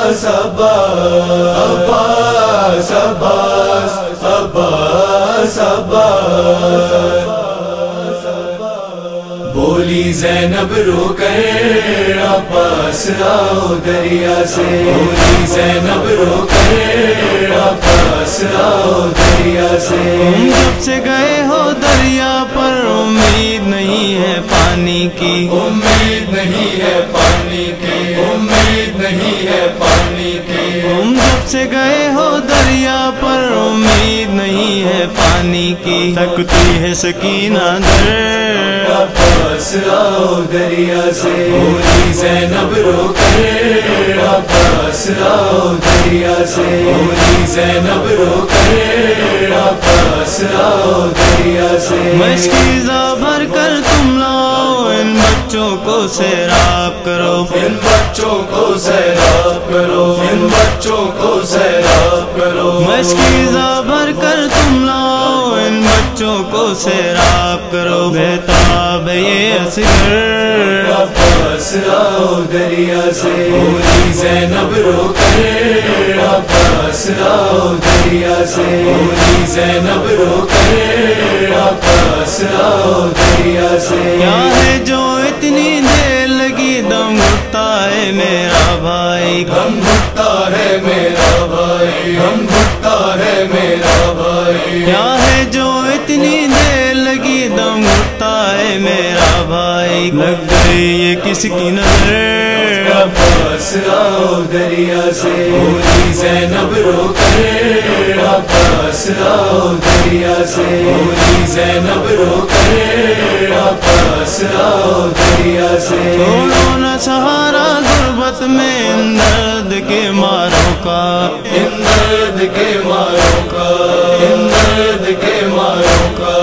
عباس عباس عباس عباس عباس بولی زینب رو کر عباس آؤ دریا سے، بولی زینب رو کر عباس آؤ دریا سے۔ تم جب سے گئے ہو دریا پر امید نہیں ہے پانی کی، امید نہیں ہے پانی کی، امید نہیں ہے پانی کی۔ تم جب سے گئے ہو دریا پر امید نہیں ہے پانی کی، تھکتی ہے سکینہ در عباس آؤ دریا سے، بولی زینب رو کر عباس آؤ دریا سے، بولی زینب رو کر عباس آؤ دریا سے۔ مشکیزہ بھر کر تم لاؤ ان بچوں کو سیراب کرو، ان بچوں کو سیراب کرو، ان بچوں کو سیراب کرو۔ مشکیزہ بھر کر تم لاؤ ان بچوں کو سیراب کرو، بہتاب یہ اصغر عباس آؤ دریا سے، بولی زینب رو کر عباس آؤ دریا سے، بولی زینب رو کر عباس آؤ دریا سے۔ کیا ہے جو اتنی دیر لگی دم گھٹتا ہے میرا بھائی، دم گھٹتا ہے میرا بھائی، دم گھٹتا ہے میرا بھائی۔ کیا ہے جو اتنی دیر لگی دم گھٹتا ہے میرا بھائی، لگ گئی یہ کس کی نظر عباس آؤ دریا سے، بولی زینب رو کر عباس آؤ دریا سے، بولی زینب رو کر عباس آؤ دریا سے۔ چھوڑو نہ سہارا غربت میں ان درد کے ماروں کا، ان درد کے ماروں کا، ان درد کے ماروں کا۔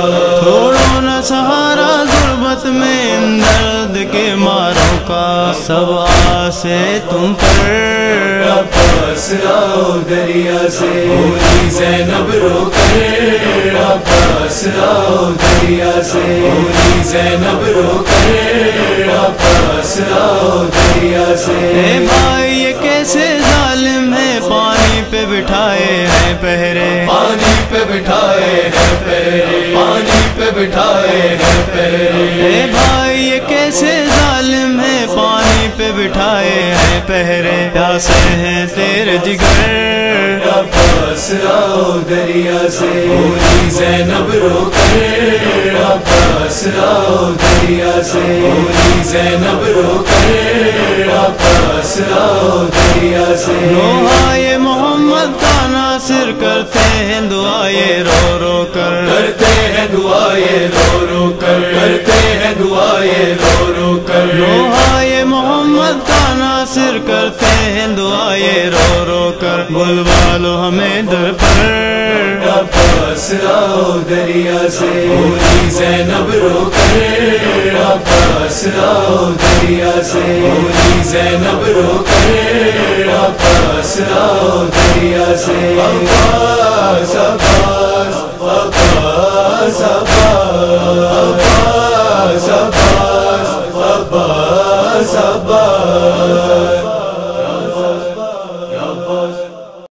چھوڑو نہ سہارا غربت میں ان درد کے ماروں کا، سب آس ہے تم پر عباس آؤ دریا سے، بولی زینب رو کر عباس آؤ دریا سے، بولی زینب رو کر عباس آؤ دریا سے۔ اے بھائی یہ کیسے ظالم ہے، پانی پہ بٹھائے ہیں پہرے، پانی پہ بٹھائے ہیں پہرے، پانی پہ بٹھائے ہیں پہرے۔ اے بھائی یہ کیسے ظالم ہے، پانی پہ بٹھائے ہیں پہرے، پیاسے ہیں تیرے جگر عباس آؤ دریا سے، بولی زینب رو کر عباس آؤ دریا سے، بولی زینب رو کر عباس آؤ دریا سے۔ نوحائے محمد کا ناصر کرتے ہیں دعائے رو رو کر، کرتے ہیں دعائے رو رو کر، کرتے ہیں دعائے رو رو کر۔ نوحائے محمد کا ناصر کرتے ہیں دعائے رو رو کر، بلوالو ہمیں در پر عباس آؤ دریا سے، بولی زینب رو کر عباس آؤ دریا سے، بولی زینب رو کر عباس آؤ دریا سے۔ عباس